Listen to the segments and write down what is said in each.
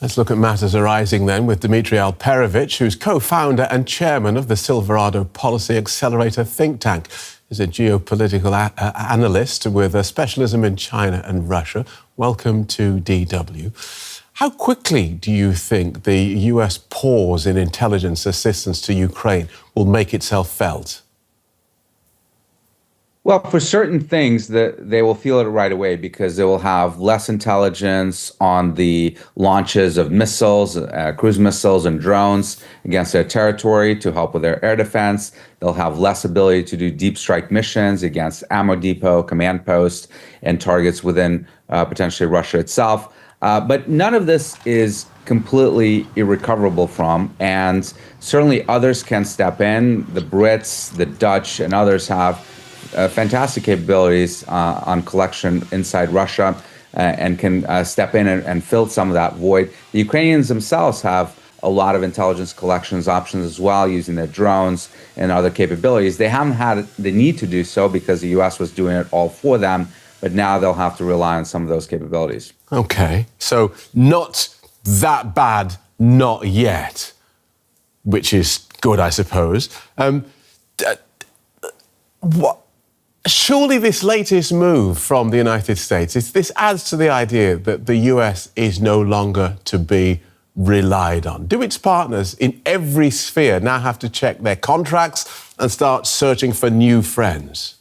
Let's look at matters arising then with Dmitri Alperovitch, who's co-founder and chairman of the Silverado Policy Accelerator think tank. He's a geopolitical analyst with a specialism in China and Russia. Welcome to DW. How quickly do you think the US pause in intelligence assistance to Ukraine will make itself felt? Well, for certain things, they will feel it right away because they will have less intelligence on the launches of missiles, cruise missiles and drones against their territory to help with their air defense. They'll have less ability to do deep strike missions against ammo depot, command posts, and targets within potentially Russia itself. But none of this is completely irrecoverable from, and certainly others can step in. The Brits, the Dutch, and others have fantastic capabilities on collection inside Russia and can step in and fill some of that void. The Ukrainians themselves have a lot of intelligence collections options as well, using their drones and other capabilities. They haven't had the need to do so because the US was doing it all for them, but now they'll have to rely on some of those capabilities. Okay, so not that bad, not yet, which is good, I suppose. Surely this latest move from the United States, this adds to the idea that the US is no longer to be relied on. Do its partners in every sphere now have to check their contracts and start searching for new friends?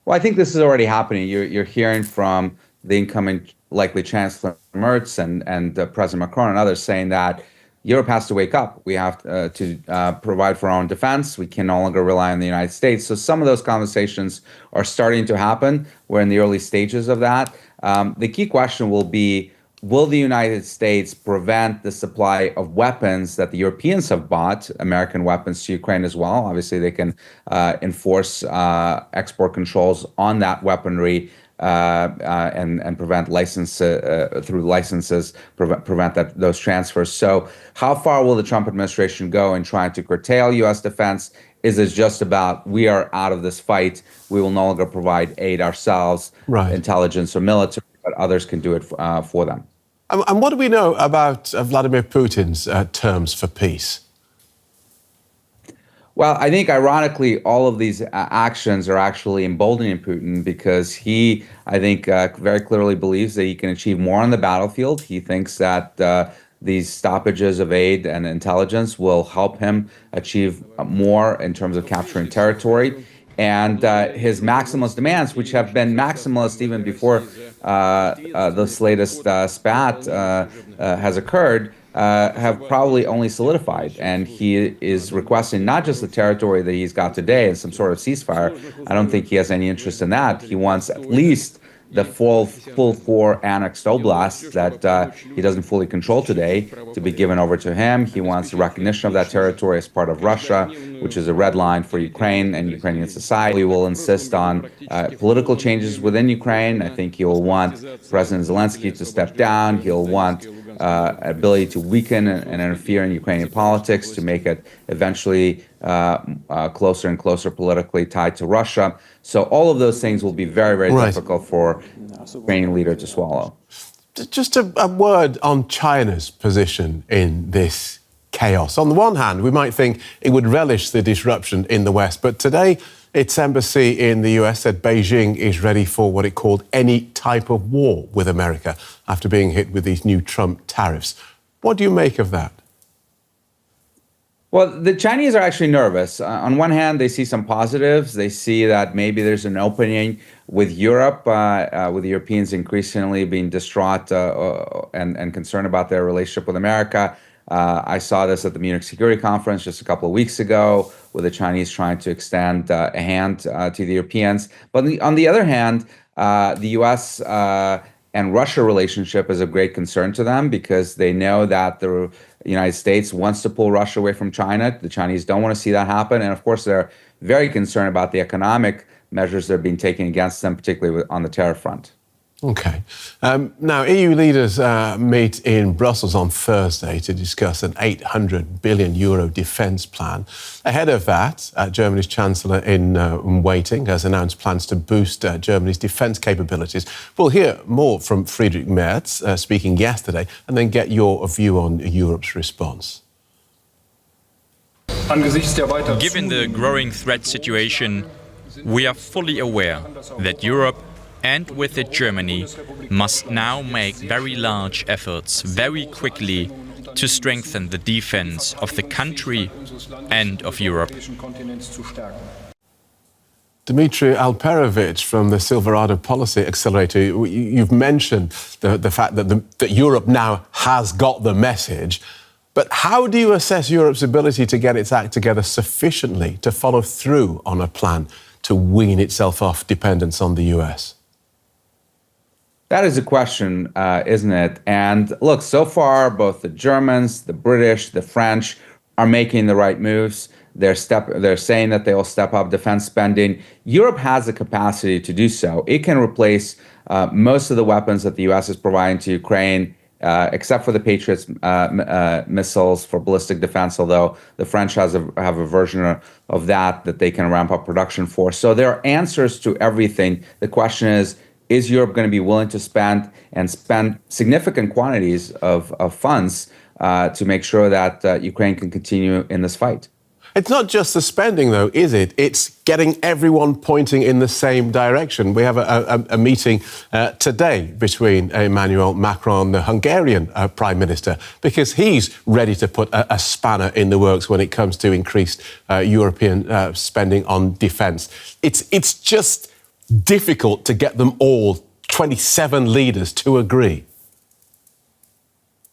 Well, I think this is already happening. You're hearing from the incoming likely Chancellor Merz and President Macron and others saying that Europe has to wake up. We have to provide for our own defense. We can no longer rely on the United States. So some of those conversations are starting to happen. We're in the early stages of that. The key question will be, will the United States prevent the supply of weapons that the Europeans have bought, American weapons to Ukraine as well? Obviously, they can enforce export controls on that weaponry and prevent through licenses, prevent those transfers. So how far will the Trump administration go in trying to curtail U.S. defense? Is it just about, we are out of this fight, we will no longer provide aid ourselves, right, intelligence or military, but others can do it for them? And what do we know about Vladimir Putin's terms for peace? Well, I think ironically, all of these actions are actually emboldening Putin because he, I think, very clearly believes that he can achieve more on the battlefield. He thinks that these stoppages of aid and intelligence will help him achieve more in terms of capturing territory. And his maximalist demands, which have been maximalist even before this latest spat has occurred, have probably only solidified. And he is requesting not just the territory that he's got today and some sort of ceasefire. I don't think he has any interest in that. He wants at least the full four annexed oblasts that he doesn't fully control today to be given over to him. He wants the recognition of that territory as part of Russia, which is a red line for Ukraine and Ukrainian society. He will insist on political changes within Ukraine. I think he will want President Zelensky to step down. He'll want ability to weaken and interfere in Ukrainian politics to make it eventually closer and closer politically tied to Russia. So all of those things will be very, very difficult for the Ukrainian leader to swallow. Just a word on China's position in this chaos. On the one hand, we might think it would relish the disruption in the West, but today its embassy in the US said Beijing is ready for what it called any type of war with America after being hit with these new Trump tariffs. What do you make of that? Well, the Chinese are actually nervous. On one hand, they see some positives. They see that maybe there's an opening with Europe, with the Europeans increasingly being distraught and concerned about their relationship with America. I saw this at the Munich Security Conference just a couple of weeks ago, with the Chinese trying to extend a hand to the Europeans. But on the other hand, the U.S. And Russia relationship is of great concern to them because they know that the United States wants to pull Russia away from China. The Chinese don't want to see that happen. And of course, they're very concerned about the economic measures that are being taken against them, particularly on the tariff front. Okay. Now, EU leaders meet in Brussels on Thursday to discuss an €800 billion defence plan. Ahead of that, Germany's Chancellor in waiting has announced plans to boost Germany's defence capabilities. We'll hear more from Friedrich Merz, speaking yesterday, and then get your view on Europe's response. Given the growing threat situation, we are fully aware that Europe, and with it Germany, must now make very large efforts very quickly to strengthen the defense of the country and of Europe. Dmitri Alperovitch from the Silverado Policy Accelerator, you've mentioned the fact that Europe now has got the message. But how do you assess Europe's ability to get its act together sufficiently to follow through on a plan to wean itself off dependence on the US? That is a question, isn't it? And look, so far, both the Germans, the British, the French are making the right moves. They're saying that they will step up defense spending. Europe has the capacity to do so. It can replace most of the weapons that the US is providing to Ukraine, except for the Patriots missiles for ballistic defense, although the French have a version of that they can ramp up production for. So there are answers to everything. The question is Europe going to be willing to spend significant quantities of funds to make sure that Ukraine can continue in this fight? It's not just the spending, though, is it? It's getting everyone pointing in the same direction. We have a meeting today between Emmanuel Macron, the Hungarian Prime Minister, because he's ready to put a spanner in the works when it comes to increased European spending on defence. It's just difficult to get them all, 27 leaders, to agree.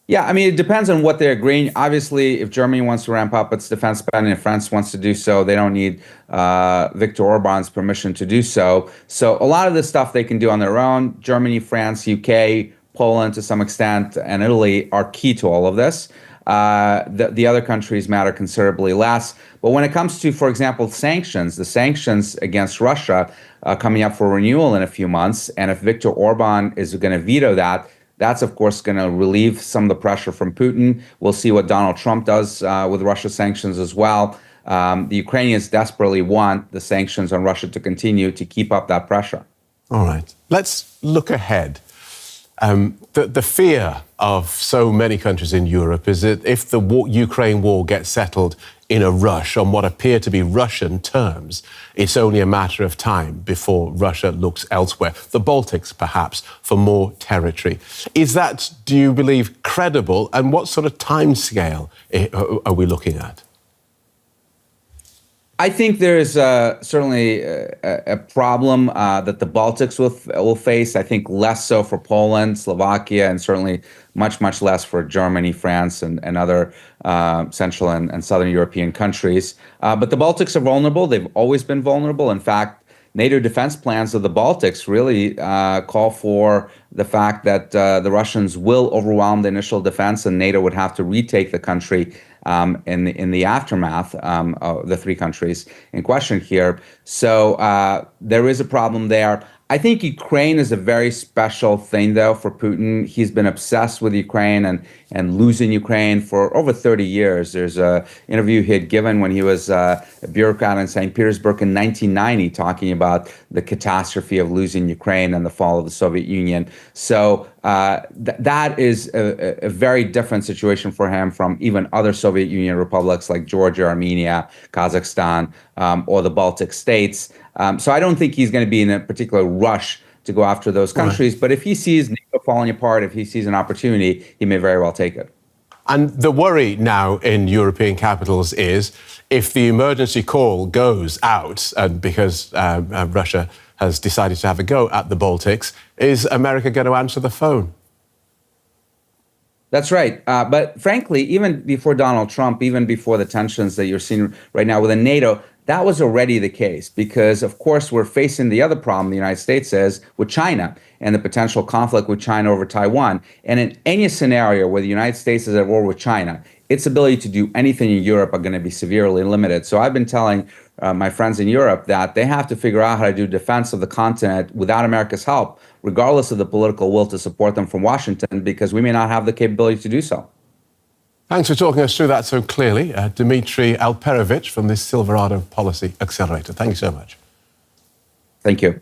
Yeah, I mean, it depends on what they're agreeing. Obviously, if Germany wants to ramp up its defense spending and France wants to do so, they don't need Viktor Orban's permission to do so. So a lot of this stuff they can do on their own. Germany, France, UK, Poland to some extent, and Italy are key to all of this. The other countries matter considerably less. But when it comes to, for example, the sanctions against Russia coming up for renewal in a few months, and if Viktor Orban is going to veto that, that's, of course, going to relieve some of the pressure from Putin. We'll see what Donald Trump does with Russia sanctions as well. The Ukrainians desperately want the sanctions on Russia to continue to keep up that pressure. All right. Let's look ahead. The fear of so many countries in Europe is that if the Ukraine war gets settled in a rush on what appear to be Russian terms, it's only a matter of time before Russia looks elsewhere, the Baltics perhaps, for more territory. Is that, do you believe, credible? And what sort of timescale are we looking at? I think there is certainly a problem that the Baltics will face. I think less so for Poland, Slovakia, and certainly much, much less for Germany, France, and other Central and Southern European countries. But the Baltics are vulnerable. They've always been vulnerable. In fact, NATO defense plans of the Baltics really call for the fact that the Russians will overwhelm the initial defense and NATO would have to retake the country in the aftermath of the three countries in question here. So there is a problem there. I think Ukraine is a very special thing, though, for Putin. He's been obsessed with Ukraine and losing Ukraine for over 30 years. There's an interview he had given when he was a bureaucrat in St. Petersburg in 1990 talking about the catastrophe of losing Ukraine and the fall of the Soviet Union. So that is a very different situation for him from even other Soviet Union republics like Georgia, Armenia, Kazakhstan, or the Baltic states. So I don't think he's going to be in a particular rush to go after those countries. Right. But if he sees NATO falling apart, if he sees an opportunity, he may very well take it. And the worry now in European capitals is if the emergency call goes out, because Russia has decided to have a go at the Baltics, is America going to answer the phone? That's right. But frankly, even before Donald Trump, even before the tensions that you're seeing right now within NATO, that was already the case because, of course, we're facing the other problem the United States is with China and the potential conflict with China over Taiwan. And in any scenario where the United States is at war with China, its ability to do anything in Europe are going to be severely limited. So I've been telling my friends in Europe that they have to figure out how to do defense of the continent without America's help, regardless of the political will to support them from Washington, because we may not have the capability to do so. Thanks for talking us through that so clearly. Dmitri Alperovitch from the Silverado Policy Accelerator. Thank you so much. Thank you.